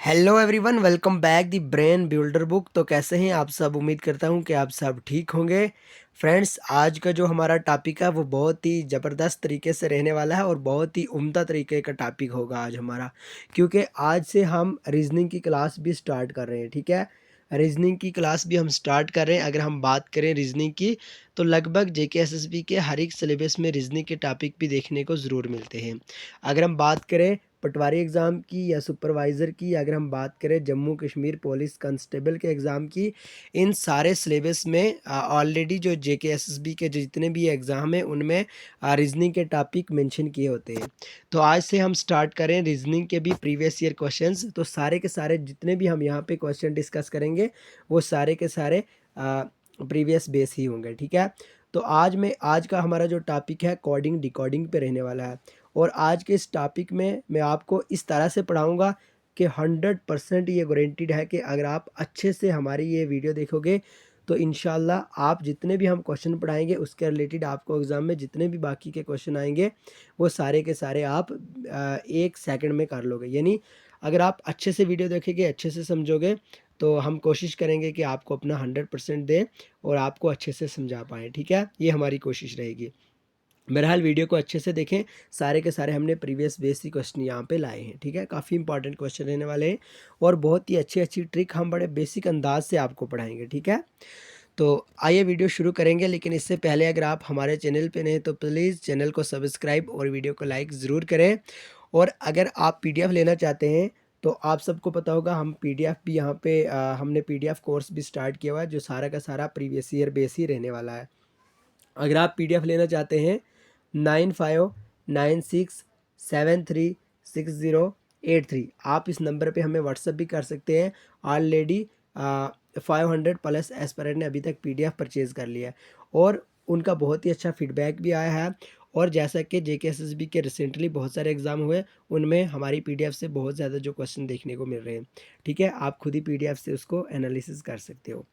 Hello everyone, welcome back the brain builder book. तो कैसे हैं आप सब? उम्मीद करता हूं कि आप सब ठीक होंगे। फ्रेंड्स, आज का जो हमारा टॉपिक है वो बहुत ही ज़बरदस्त तरीके से रहने वाला है और बहुत ही उम्दा तरीके का टॉपिक होगा आज हमारा, क्योंकि आज से हम रीजनिंग की क्लास भी स्टार्ट कर रहे हैं। ठीक है, रीजनिंग की क्लास भी हम स्टार्ट कर रहे हैं। अगर हम बात करें रीजनिंग की, तो लगभग जेकेएसएसबी के हर एक सिलेबस में रीजनिंग के टॉपिक भी देखने को ज़रूर मिलते हैं। अगर हम बात करें पटवारी एग्ज़ाम की या सुपरवाइज़र की, अगर हम बात करें जम्मू कश्मीर पुलिस कांस्टेबल के एग्ज़ाम की, इन सारे सिलेबस में ऑलरेडी जो जेकेएसएसबी के जितने भी एग्ज़ाम हैं उनमें रीजनिंग के टॉपिक मेंशन किए होते हैं। तो आज से हम स्टार्ट करें रीजनिंग के भी प्रीवियस ईयर क्वेश्चंस। तो सारे के सारे जितने भी हम यहाँ पे क्वेश्चन डिस्कस करेंगे वो सारे के सारे प्रीवियस बेस ही होंगे। ठीक है, तो आज का हमारा जो टॉपिक है कोडिंग डिकोडिंग पे रहने वाला है। और आज के इस टॉपिक में मैं आपको इस तरह से पढ़ाऊँगा कि 100% ये गारंटीड है कि अगर आप अच्छे से हमारी ये वीडियो देखोगे तो इंशाल्लाह आप जितने भी हम क्वेश्चन पढ़ाएंगे उसके रिलेटेड आपको एग्ज़ाम में जितने भी बाकी के क्वेश्चन आएंगे वो सारे के सारे आप 1 सेकंड में कर लोगे। यानी अगर आप अच्छे से वीडियो देखेंगे, अच्छे से समझोगे, तो हम कोशिश करेंगे कि आपको अपना 100% दें और आपको अच्छे से समझा पाएँ। ठीक है, ये हमारी कोशिश रहेगी। बहरहाल वीडियो को अच्छे से देखें। सारे के सारे हमने प्रीवियस बेसिक क्वेश्चन यहाँ पे लाए हैं। ठीक है, काफ़ी इंपॉर्टेंट क्वेश्चन रहने वाले हैं और बहुत ही अच्छी अच्छी ट्रिक हम बड़े बेसिक अंदाज से आपको पढ़ाएंगे। ठीक है, तो आइए वीडियो शुरू करेंगे, लेकिन इससे पहले अगर आप हमारे चैनल पे नए तो प्लीज़ चैनल को सब्सक्राइब और वीडियो को लाइक ज़रूर करें। और अगर आप पीडीएफ लेना चाहते हैं तो आप सबको पता होगा हम पीडीएफ भी यहाँ पे हमने पीडीएफ कोर्स भी स्टार्ट किया हुआ है जो सारा का सारा प्रीवियस ईयर बेस ही रहने वाला है। अगर आप पीडीएफ लेना चाहते हैं 9596736083 आप इस नंबर पे हमें व्हाट्सअप भी कर सकते हैं। ऑलरेडी 500+ एस्पिरेंट ने अभी तक पीडीएफ परचेज़ कर लिया है और उनका बहुत ही अच्छा फीडबैक भी आया है। और जैसा कि जेकेएसएसबी के रिसेंटली बहुत सारे एग्ज़ाम हुए, उनमें हमारी पीडीएफ से बहुत ज़्यादा जो क्वेश्चन देखने को मिल रहे हैं। ठीक है, आप खुद ही पीडीएफ से उसको एनालिसिस कर सकते हो।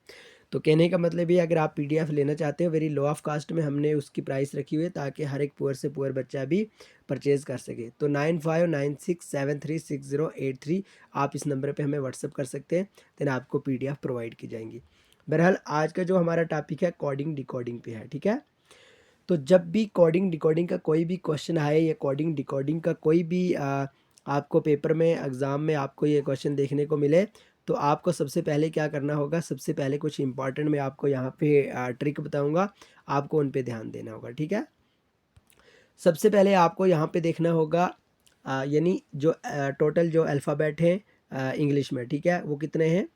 तो कहने का मतलब ये, अगर आप पीडीएफ लेना चाहते हो वेरी लो ऑफ कास्ट में, हमने उसकी प्राइस रखी हुई है ताकि हर एक पुअर से पुअर बच्चा भी परचेज़ कर सके। तो 9596736083 आप इस नंबर पे हमें व्हाट्सअप कर सकते हैं, देन आपको पीडीएफ प्रोवाइड की जाएंगी। बहरहाल आज का जो हमारा टॉपिक है कोडिंग डिकोडिंग पे है। ठीक है, तो जब भी कोडिंग डिकोडिंग का कोई भी क्वेश्चन आए या कोडिंग डिकोडिंग का कोई भी आपको पेपर में एग्ज़ाम में आपको ये क्वेश्चन देखने को मिले, तो आपको सबसे पहले क्या करना होगा, सबसे पहले कुछ इंपॉर्टेंट मैं आपको यहाँ पे ट्रिक बताऊँगा, आपको उन पे ध्यान देना होगा। ठीक है, सबसे पहले आपको यहाँ पे देखना होगा यानी जो टोटल जो अल्फ़ाबेट हैं इंग्लिश में, ठीक है, वो कितने हैं?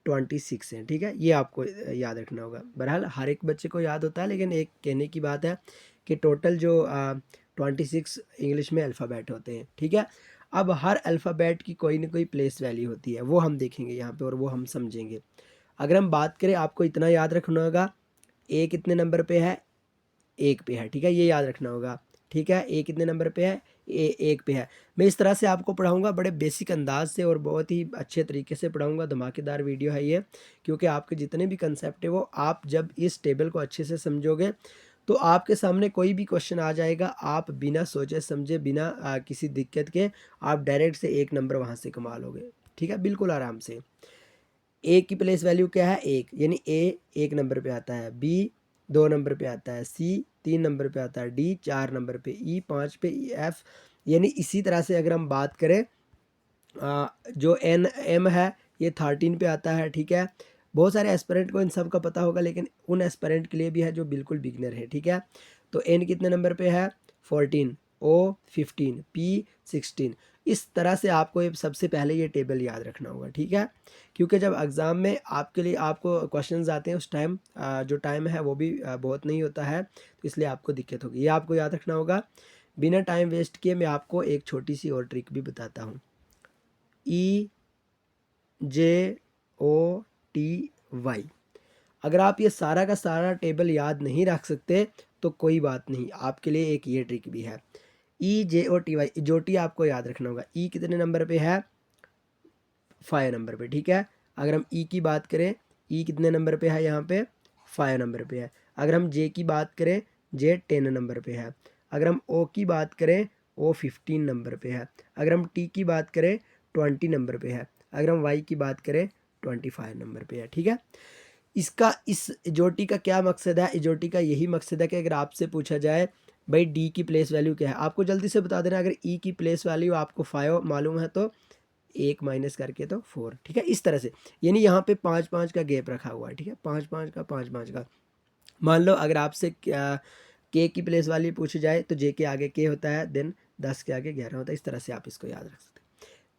26 हैं। ठीक है, ये आपको याद रखना होगा। बहरहाल हर एक बच्चे को याद होता है, लेकिन एक कहने की बात है कि टोटल जो 26 इंग्लिश में अल्फ़ाबेट होते हैं। ठीक है, अब हर अल्फ़ाबेट की कोई ना कोई प्लेस वैल्यू होती है, वो हम देखेंगे यहाँ पे और वो हम समझेंगे। अगर हम बात करें, आपको इतना याद रखना होगा, ए कितने नंबर पे है? 1 पे है। ठीक है, ये याद रखना होगा। ठीक है, ए कितने नंबर पे है? ए 1 पे है। मैं इस तरह से आपको पढ़ाऊँगा बड़े बेसिक अंदाज से और बहुत ही अच्छे तरीके से पढ़ाऊँगा। धमाकेदार वीडियो है ये, क्योंकि आपके जितने भी कंसेप्ट है वो आप जब इस टेबल को अच्छे से समझोगे तो आपके सामने कोई भी क्वेश्चन आ जाएगा, आप बिना सोचे समझे, बिना किसी दिक्कत के आप डायरेक्ट से 1 नंबर वहाँ से कमा लोगे। ठीक है, बिल्कुल आराम से। ए की प्लेस वैल्यू क्या है? 1, यानी ए 1 नंबर पे आता है, बी 2 नंबर पे आता है, सी 3 नंबर पे आता है, डी 4 नंबर पे, ई 5 पे, एफ यानी इसी तरह से अगर हम बात करें जो एन एम है ये 13 पे आता है। ठीक है, बहुत सारे एस्पिरेंट को इन सब का पता होगा, लेकिन उन एस्पिरेंट के लिए भी है जो बिल्कुल बिगनर है। ठीक है, तो एन कितने नंबर पे है? 14, ओ 15, पी 16। इस तरह से आपको ये सबसे पहले ये टेबल याद रखना होगा। ठीक है, क्योंकि जब एग्ज़ाम में आपके लिए आपको क्वेश्चंस आते हैं उस टाइम जो टाइम है वो भी बहुत नहीं होता है, तो इसलिए आपको दिक्कत होगी। ये आपको याद रखना होगा। बिना टाइम वेस्ट किए मैं आपको एक छोटी सी और ट्रिक भी बताता हूँ। ई जे ओ टी वाई, अगर आप ये सारा का सारा टेबल याद नहीं रख सकते तो कोई बात नहीं, आपके लिए एक ये ट्रिक भी है। ई जे ओ टी वाई, जोटी आपको याद रखना होगा। ई कितने नंबर पे है? 5 नंबर पे। ठीक है, अगर हम ई की बात करें, ई कितने नंबर पे है? यहाँ पे 5 नंबर पे है। अगर हम जे की बात करें, जे 10 नंबर पे है। अगर हम ओ की बात करें, ओ 15 नंबर पे है। अगर हम टी की बात करें, 20 नंबर पे है। अगर हम y की बात करें 25 नंबर पे है, ठीक है। इसका इस इजोटी का क्या मकसद है? इजोटी का यही मकसद है कि अगर आपसे पूछा जाए भाई डी की प्लेस वैल्यू क्या है, आपको जल्दी से बता देना। अगर ई की प्लेस वैल्यू आपको 5 मालूम है तो 1 माइनस करके तो 4, ठीक है, इस तरह से। यानी यहाँ पे 5-5 का गैप रखा हुआ है, ठीक है, 5-5 का 5-5 का। मान लो अगर आपसे के की प्लेस वैल्यू पूछी जाए तो जे के आगे के होता है, देन 10 के आगे 11 होता है। इस तरह से आप इसको याद रख सकते हैं।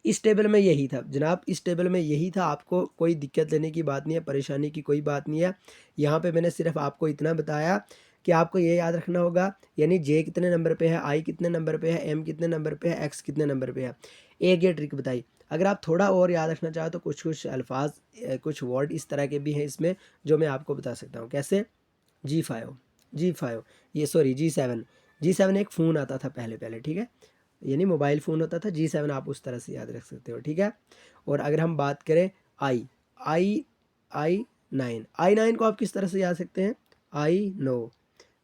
इस टेबल में यही था जनाब, इस टेबल में यही था। आपको कोई दिक्कत लेने की बात नहीं है, परेशानी की कोई बात नहीं है। यहाँ पे मैंने सिर्फ आपको इतना बताया कि आपको ये याद रखना होगा, यानी जे कितने नंबर पे है, आई कितने नंबर पे है, एम कितने नंबर पे है, एक्स कितने नंबर पे है। एक ये ट्रिक बताई। अगर आप थोड़ा और याद रखना चाहो तो कुछ कुछ अल्फाज, कुछ वर्ड इस तरह के भी हैं इसमें जो मैं आपको बता सकता हूँ। कैसे? G5 ये सॉरी G7 एक फ़ोन आता था पहले, ठीक है, यानी मोबाइल फ़ोन होता था। G7 आप उस तरह से याद रख सकते हो, ठीक है। और अगर हम बात करें I9 को आप किस तरह से याद सकते हैं? आई नो,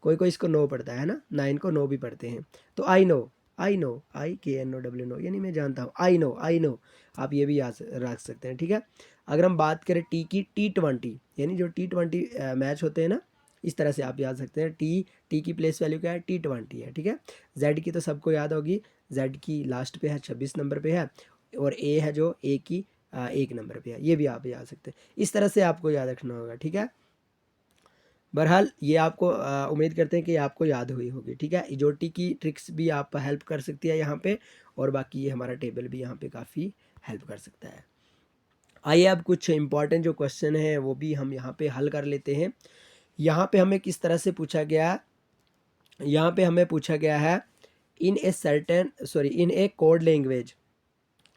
कोई कोई इसको नो पढ़ता है ना, 9 को नो भी पढ़ते हैं। तो आई नो IKNO नो, यानी मैं जानता हूँ। आई नो आप ये भी याद रख सकते हैं, ठीक है। अगर हम बात करें टी की, T20 यानी जो T20 मैच होते हैं ना, इस तरह से आप याद सकते हैं। टी की प्लेस वैल्यू क्या है? T20 है, ठीक है। जेड की तो सबको याद होगी, जेड की लास्ट पे है, 26 नंबर पे है। और ए है जो ए की 1 नंबर पे है, ये भी आप याद सकते हैं। इस तरह से आपको याद रखना होगा, ठीक है। बहरहाल ये आपको उम्मीद करते हैं कि आपको याद हुई होगी, ठीक है। इजोटी की ट्रिक्स भी आप हेल्प कर सकती है यहाँ पे, और बाकी ये हमारा टेबल भी यहाँ पे काफ़ी हेल्प कर सकता है। आइए अब कुछ इंपॉर्टेंट जो क्वेश्चन है वो भी हम यहाँ पे हल कर लेते हैं। यहाँ पे हमें किस तरह से पूछा गया, यहाँ पे हमें पूछा गया है in a code language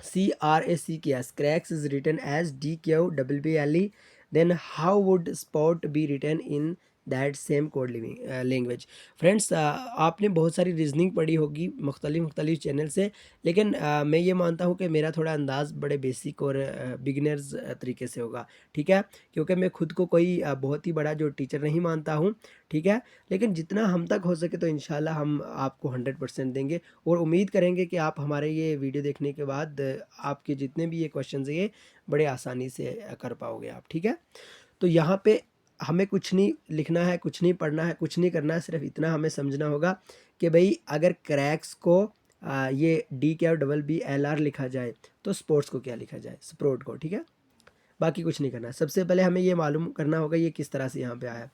CRACS, cracks is written as DQBBLE, then how would sport be written in that same code language. Friends आपने बहुत सारी रीजनिंग पढ़ी होगी मुख्तलिफ चैनल से, लेकिन मैं ये मानता हूँ कि मेरा थोड़ा अंदाज़ बड़े बेसिक और बिगिनर्स तरीके से होगा, ठीक है, क्योंकि मैं खुद को कोई बहुत ही बड़ा जो टीचर नहीं मानता हूँ, ठीक है। लेकिन जितना हम तक हो सके तो इंशाल्लाह हम आपको 100% देंगे, और उम्मीद करेंगे कि आप हमारे ये वीडियो देखने के बाद आपके जितने भी ये क्वेश्चन है ये बड़े आसानी से कर पाओगे आप, ठीक है। तो यहाँ पे हमें कुछ नहीं लिखना है, कुछ नहीं पढ़ना है, कुछ नहीं करना है, सिर्फ इतना हमें समझना होगा कि भाई अगर क्रैक्स को ये DKBBLR लिखा जाए तो स्पोर्ट्स को क्या लिखा जाए? स्पोर्ट को, ठीक है। बाकी कुछ नहीं करना है। सबसे पहले हमें ये मालूम करना होगा ये किस तरह से यहाँ पे आया।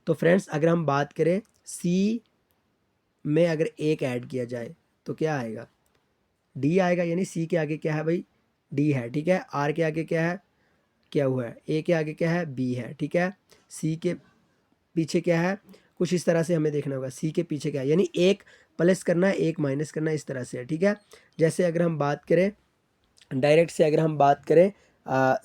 तो फ्रेंड्स अगर हम बात करें सी में अगर एक ऐड किया जाए तो क्या आएगा? डी आएगा, यानी सी के आगे क्या है भाई? डी है, ठीक है। आर के आगे क्या है? क्या हुआ है? ए के आगे क्या है? बी है, ठीक है। सी के पीछे क्या है? कुछ इस तरह से हमें देखना होगा। सी के पीछे क्या है? यानी एक प्लस करना है, एक माइनस करना है, इस तरह से है, ठीक है। जैसे अगर हम बात करें डायरेक्ट से, अगर हम बात करें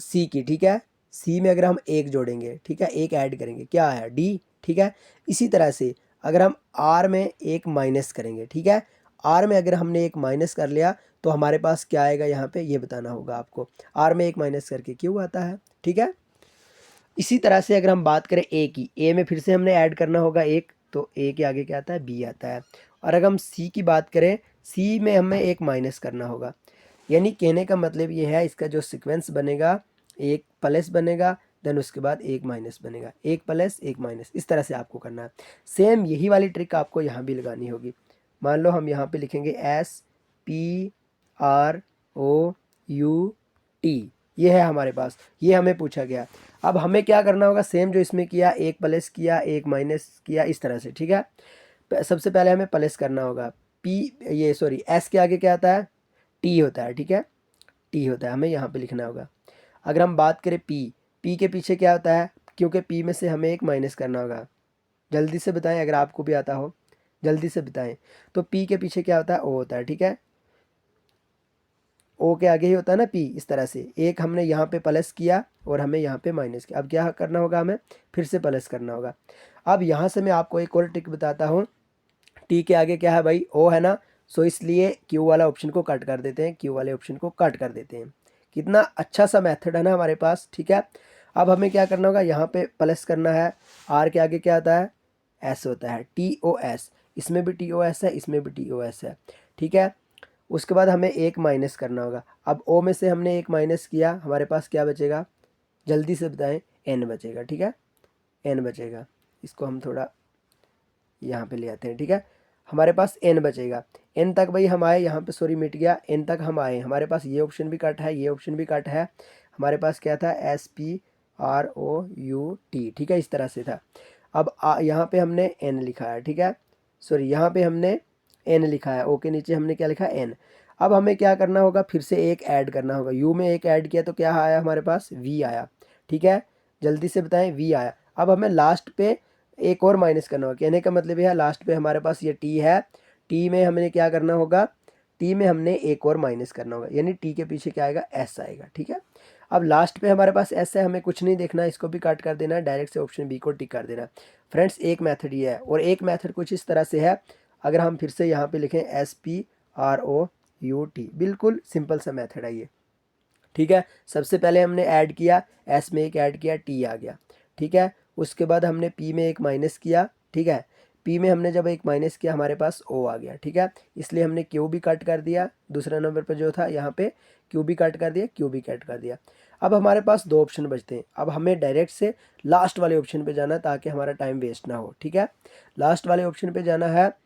सी की, ठीक है, सी में अगर हम एक जोड़ेंगे, ठीक है, एक ऐड करेंगे, क्या है? डी, ठीक है। इसी तरह से अगर हम आर में एक माइनस करेंगे, ठीक है, आर में अगर हमने एक माइनस कर लिया तो हमारे पास क्या आएगा यहाँ पे, ये बताना होगा आपको। आर में एक माइनस करके क्यों आता है, ठीक है। इसी तरह से अगर हम बात करें ए की, ए में फिर से हमने ऐड करना होगा एक, तो ए के आगे क्या आता है? बी आता है। और अगर हम सी की बात करें, सी में हमें एक माइनस करना होगा। यानी कहने का मतलब ये है, इसका जो सीक्वेंस बनेगा, एक प्लस बनेगा, देन उसके बाद एक माइनस बनेगा, एक प्लस एक माइनस, इस तरह से आपको करना है। सेम यही वाली ट्रिक आपको यहाँ भी लगानी होगी। मान लो हम यहाँ पे लिखेंगे SPROUT, ये है हमारे पास, ये हमें पूछा गया। अब हमें क्या करना होगा? सेम जो इसमें किया, एक प्लस किया, एक माइनस किया, इस तरह से, ठीक है। सबसे पहले हमें प्लस करना होगा। एस के आगे क्या आता है? टी होता है, ठीक है, टी होता है, हमें यहाँ पे लिखना होगा। अगर हम बात करें पी के पीछे क्या होता है? क्योंकि पी में से हमें एक माइनस करना होगा। जल्दी से बताएं, अगर आपको भी आता हो जल्दी से बताएं। तो पी के पीछे क्या होता है? ओ होता है, ठीक है। ओ के आगे ही होता है ना पी, इस तरह से। एक हमने यहाँ पे प्लस किया और हमें यहाँ पे माइनस किया। अब क्या करना होगा? हमें फिर से प्लस करना होगा। अब यहाँ से मैं आपको एक और ट्रिक बताता हूँ। टी के आगे क्या है भाई? ओ है ना, सो इसलिए क्यू वाला ऑप्शन को कट कर देते हैं, क्यू वाले ऑप्शन को कट कर देते हैं। कितना अच्छा सा मेथड है ना हमारे पास, ठीक है। अब हमें क्या करना होगा? यहाँ पे प्लस करना है। आर के आगे क्या आता है? एस होता है, TOS। इसमें भी TOS है, इसमें भी TOS है, ठीक है। उसके बाद हमें एक माइनस करना होगा। अब ओ में से हमने एक माइनस किया, हमारे पास क्या बचेगा, जल्दी से बताएं, एन बचेगा। ठीक है, एन बचेगा। इसको हम थोड़ा यहाँ पे ले आते हैं। ठीक है, हमारे पास एन बचेगा। एन तक भाई हम आए, यहाँ पे सॉरी मिट गया, एन तक हम आए, हमारे पास ये ऑप्शन भी कट है, ये ऑप्शन भी कट है। हमारे पास क्या था, SPROUT। ठीक है, इस तरह से था। अब यहाँ पे हमने एन लिखा है। ठीक है, सॉरी यहाँ पे हमने एन लिखा है, ओ के नीचे हमने क्या लिखा है, एन। अब हमें क्या करना होगा, फिर से एक ऐड करना होगा। यू में एक ऐड किया तो क्या आया हमारे पास, वी आया। ठीक है, जल्दी से बताएं, वी आया। अब हमें लास्ट पे एक और माइनस करना होगा। कहने का मतलब यह है, लास्ट पे हमारे पास ये टी है, टी में हमने क्या करना होगा, टी में हमने एक और माइनस करना होगा, यानी टी के पीछे क्या आएगा, एस आएगा। ठीक है, अब लास्ट पे हमारे पास एस है, हमें कुछ नहीं देखना, इसको भी काट कर देना है, डायरेक्ट से ऑप्शन बी को टिक कर देना। फ्रेंड्स, एक मेथड ये है, और एक मेथड कुछ इस तरह से है। अगर हम फिर से यहाँ पे लिखें SPROUT, बिल्कुल सिंपल सा मेथड है ये। ठीक है, सबसे पहले हमने ऐड किया, एस में एक ऐड किया, टी आ गया। ठीक है, उसके बाद हमने पी में एक माइनस किया। ठीक है, पी में हमने जब एक माइनस किया, हमारे पास ओ आ गया। ठीक है, इसलिए हमने क्यू भी कट कर दिया, दूसरा नंबर पर जो था यहाँ पे क्यू भी कट कर दिया, क्यू भी कट कर दिया। अब हमारे पास दो ऑप्शन बचते हैं। अब हमें डायरेक्ट से लास्ट वाले ऑप्शन पे जाना, ताकि हमारा टाइम वेस्ट ना हो। ठीक है, लास्ट वाले ऑप्शन पे जाना है।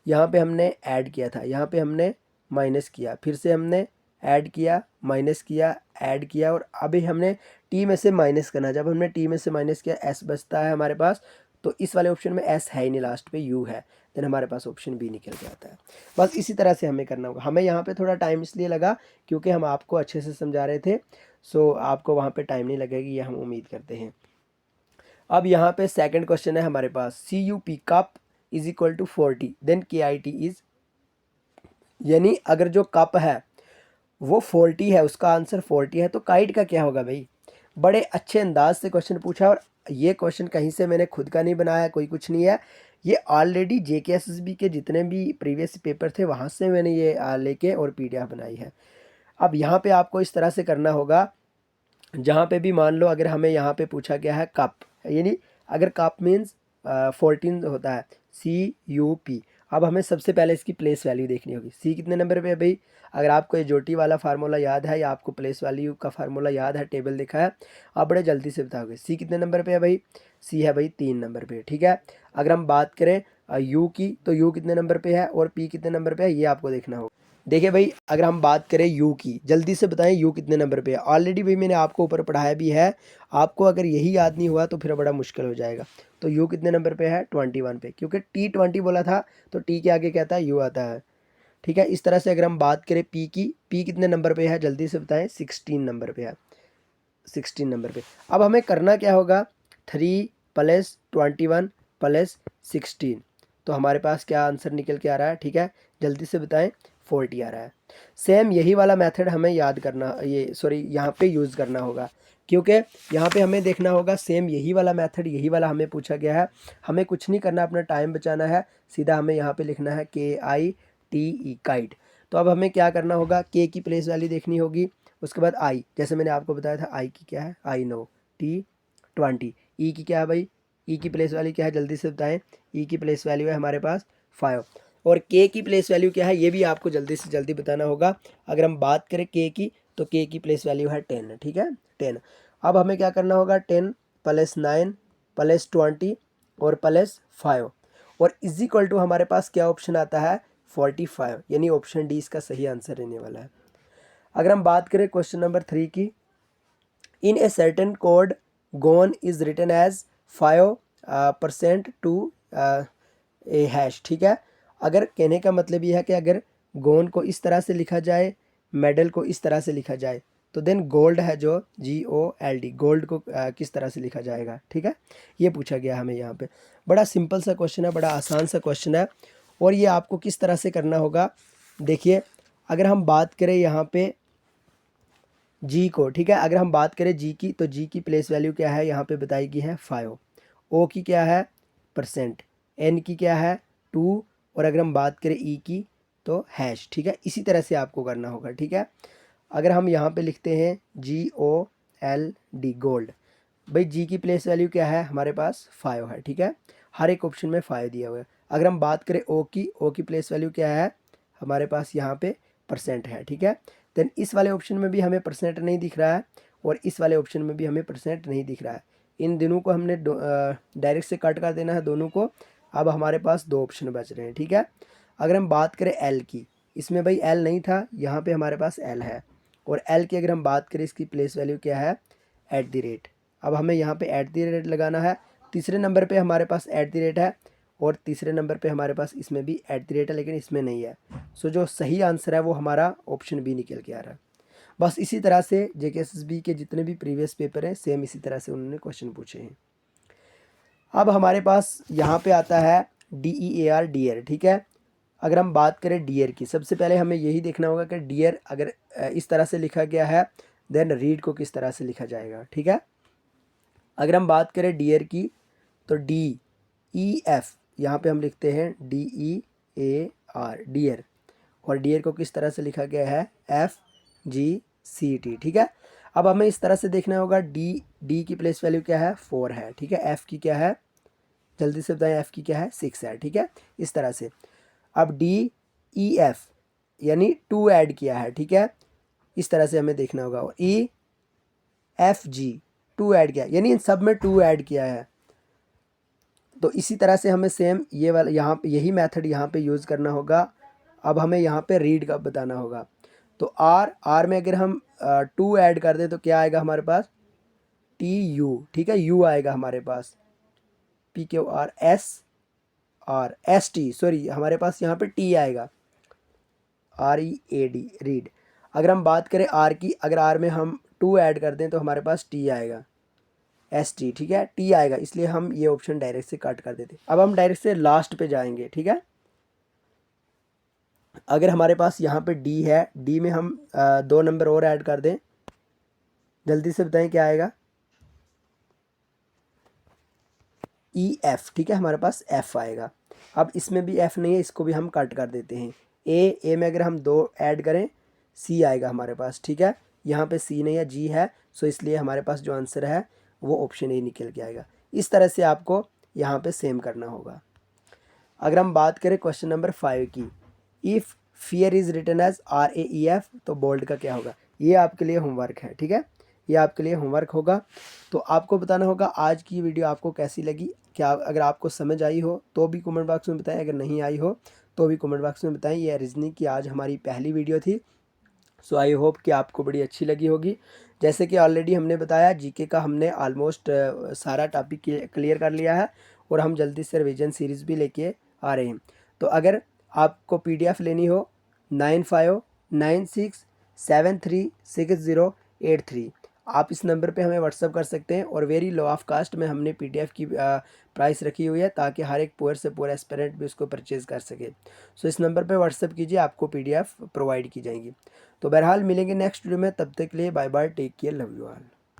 यहाँ पे हमने ऐड किया था, यहाँ पे हमने माइनस किया, फिर से हमने ऐड किया, माइनस किया, ऐड किया, और अभी हमने टी में से माइनस करना। जब हमने टी में से माइनस किया, एस बचता है हमारे पास, तो इस वाले ऑप्शन में एस है ही नहीं, लास्ट पे यू है, देन हमारे पास ऑप्शन बी निकल के आता है। बस इसी तरह से हमें करना होगा। हमें यहाँ पे थोड़ा टाइम इसलिए लगा क्योंकि हम आपको अच्छे से समझा रहे थे, सो आपको वहाँ पे टाइम नहीं लगेगी, ये हम उम्मीद करते हैं। अब यहाँ पे सेकंड क्वेश्चन है हमारे पास, CUP cup is equal to 40, then KIT is, यानी अगर जो कप है वो 40 है, उसका आंसर 40 है, तो काइट का क्या होगा भाई। बड़े अच्छे अंदाज से क्वेश्चन पूछा, और ये क्वेश्चन कहीं से मैंने खुद का नहीं बनाया, कोई कुछ नहीं है, ये ऑलरेडी JKSSB के जितने भी प्रीवियस पेपर थे वहाँ से मैंने ये लेके और PDF बनाई है। अब यहाँ पे आपको इस तरह से करना होगा, जहाँ पे भी मान लो अगर हमें यहाँ पे पूछा गया है कप, यानी अगर कप मीन्स 14 होता है, CUP। अब हमें सबसे पहले इसकी प्लेस वैल्यू देखनी होगी। सी कितने नंबर पे है भाई, अगर आपको एजोटी वाला फार्मूला याद है, या आपको प्लेस वैल्यू का फार्मूला याद है, टेबल देखा है, आप बड़े जल्दी से बताओगे। सी कितने नंबर पे है भाई, सी है भाई 3 नंबर पे। ठीक है, अगर हम बात करें यू की, तो यू कितने नंबर पे है और पी कितने नंबर पे है, ये आपको देखना होगा। देखिए भाई, अगर हम बात करें यू की, जल्दी से बताएं यू कितने नंबर पे है। ऑलरेडी भाई मैंने आपको ऊपर पढ़ाया भी है, आपको अगर यही याद नहीं हुआ तो फिर बड़ा मुश्किल हो जाएगा। तो यू कितने नंबर पे है, 21 पे, क्योंकि T20 बोला था, तो टी के आगे क्या आता है, यू आता है। ठीक है, इस तरह से अगर हम बात करें पी की, पी कितने नंबर पे है, जल्दी से बताएं, 16 नंबर पे है, 16 नंबर पे। अब हमें करना क्या होगा, 3 + 21 + 16, तो हमारे पास क्या आंसर निकल के आ रहा है। ठीक है, जल्दी से बताएं, 40 आ रहा है। सेम यही वाला मेथड हमें याद करना, ये सॉरी यहाँ पे यूज़ करना होगा, क्योंकि यहाँ पे हमें देखना होगा सेम यही वाला मेथड, यही वाला हमें पूछा गया है। हमें कुछ नहीं करना, अपना टाइम बचाना है, सीधा हमें यहाँ पे लिखना है KITE काइट। तो अब हमें क्या करना होगा, के की प्लेस वैल्यू देखनी होगी, उसके बाद आई, जैसे मैंने आपको बताया था, आई की क्या है, आई नो, T20। ई की क्या है भाई, ई की प्लेस वैल्यू क्या है, जल्दी से बताएं। ई की प्लेस वैल्यू है हमारे पास 5, और के की प्लेस वैल्यू क्या है, ये भी आपको जल्दी से जल्दी बताना होगा। अगर हम बात करें के की, तो के की प्लेस वैल्यू है 10। ठीक है, 10। अब हमें क्या करना होगा, 10 + 9 + 20 और +5, और इज इक्वल टू हमारे पास क्या ऑप्शन आता है, 45, यानी ऑप्शन डी इसका सही आंसर रहने वाला है। अगर हम बात करें क्वेश्चन नंबर 3 की, in a certain code gone is written as 5% two A hash. ठीक है, अगर कहने का मतलब ये है कि अगर गोन को इस तरह से लिखा जाए, मेडल को इस तरह से लिखा जाए, तो देन गोल्ड है जो GOLD, गोल्ड को किस तरह से लिखा जाएगा। ठीक है, ये पूछा गया हमें यहाँ पे। बड़ा सिंपल सा क्वेश्चन है, बड़ा आसान सा क्वेश्चन है, और ये आपको किस तरह से करना होगा, देखिए अगर हम बात करें यहाँ पे जी को, ठीक है, अगर हम बात करें जी की, तो जी की प्लेस वैल्यू क्या है, यहाँ पे बताई गई है 5, ओ की क्या है, %, एन की क्या है 2, और अगर हम बात करें ई की, तो हैश। ठीक है, इसी तरह से आपको करना होगा। ठीक है, अगर हम यहाँ पे लिखते हैं GOLD, गोल्ड, भाई जी की प्लेस वैल्यू क्या है, हमारे पास 5 है। ठीक है, हर एक ऑप्शन में 5 दिया हुआ है। अगर हम बात करें ओ की प्लेस वैल्यू क्या है, हमारे पास यहाँ पे परसेंट है, ठीक है। देन इस वाले ऑप्शन में भी हमें परसेंट नहीं दिख रहा है और इस वाले ऑप्शन में भी हमें परसेंट नहीं दिख रहा है। इन दोनों को हमने डायरेक्ट से कट कर देना है दोनों को। अब हमारे पास दो ऑप्शन बच रहे हैं, ठीक है। अगर हम बात करें एल की, इसमें भाई एल नहीं था, यहाँ पे हमारे पास एल है। और एल की अगर हम बात करें, इसकी प्लेस वैल्यू क्या है, @ अब हमें यहाँ पे @ लगाना है। तीसरे नंबर पे हमारे पास @ है और तीसरे नंबर पे हमारे पास इसमें भी @ है, लेकिन इसमें नहीं है। सो जो सही आंसर है वो हमारा ऑप्शन बी निकल के आ रहा है। बस इसी तरह से JKSSB के जितने भी प्रीवियस पेपर हैं सेम इसी तरह से उन्होंने क्वेश्चन पूछे हैं। अब हमारे पास यहाँ पे आता है DEAR डियर, ठीक है। अगर हम बात करें डियर की, सबसे पहले हमें यही देखना होगा कि डियर अगर इस तरह से लिखा गया है देन रीड को किस तरह से लिखा जाएगा, ठीक है। अगर हम बात करें डियर की तो DEF यहाँ पे हम लिखते हैं DEAR डियर, और डियर को किस तरह से लिखा गया है FGCT, ठीक है। अब हमें इस तरह से देखना होगा डी की प्लेस वैल्यू क्या है 4 है, ठीक है। F की क्या है, जल्दी से बताएं, F की क्या है 6 है, ठीक है। इस तरह से अब DEF यानी 2 ऐड किया है, ठीक है। इस तरह से हमें देखना होगा। और EFG 2 ऐड किया यानी इन सब में 2 ऐड किया है। तो इसी तरह से हमें सेम ये वाला यहाँ पे यही मेथड यहाँ पे यूज़ करना होगा। अब हमें यहाँ पे रीड का बताना होगा। तो आर में अगर हम 2 ऐड कर दें तो क्या आएगा हमारे पास TU, ठीक है। U आएगा हमारे पास PQRST, सॉरी हमारे पास यहाँ पे T आएगा READ रीड। अगर हम बात करें आर की, अगर आर में हम 2 ऐड कर दें तो हमारे पास T आएगा ST, ठीक है। T आएगा, इसलिए हम ये ऑप्शन डायरेक्ट से कट कर देते। अब हम डायरेक्ट से लास्ट पे जाएंगे, ठीक है। अगर हमारे पास यहाँ पे D है, D में हम 2 नंबर और ऐड कर दें, जल्दी से बताएं क्या आएगा EF, ठीक है। हमारे पास F आएगा। अब इसमें भी F नहीं है, इसको भी हम कट कर देते हैं। A में अगर हम 2 ऐड करें C आएगा हमारे पास, ठीक है। यहाँ पे C नहीं है, G है, सो इसलिए हमारे पास जो आंसर है वो ऑप्शन ए निकल के आएगा। इस तरह से आपको यहाँ पे सेम करना होगा। अगर हम बात करें क्वेश्चन नंबर 5 की, if fear is written as RAEF तो बोल्ड का क्या होगा। ये आपके लिए होमवर्क है, ठीक है। ये आपके लिए होमवर्क होगा। तो आपको बताना होगा आज की वीडियो आपको कैसी लगी। क्या अगर आपको समझ आई हो तो भी कमेंट बॉक्स में बताएं, अगर नहीं आई हो तो भी कमेंट बॉक्स में बताएं। ये रीजनिंग की आज हमारी पहली वीडियो थी। सो आई होप कि आपको बड़ी अच्छी लगी होगी। जैसे कि ऑलरेडी हमने बताया जीके का हमने ऑलमोस्ट सारा टॉपिक क्लियर कर लिया है और हम जल्दी से रिवीजन सीरीज़ भी लेके आ रहे हैं। तो अगर आपको PDF लेनी हो 9596736083 आप इस नंबर पे हमें व्हाट्सअप कर सकते हैं। और वेरी लो ऑफ कास्ट में हमने PDF की प्राइस रखी हुई है ताकि हर एक पुअर से पुअर एस्पिरेंट भी उसको परचेज़ कर सके। सो इस नंबर पे व्हाट्सअप कीजिए, आपको PDF प्रोवाइड की जाएगी। तो बहरहाल मिलेंगे नेक्स्ट वीडियो में, तब तक के लिए bye bye, take care, love you all.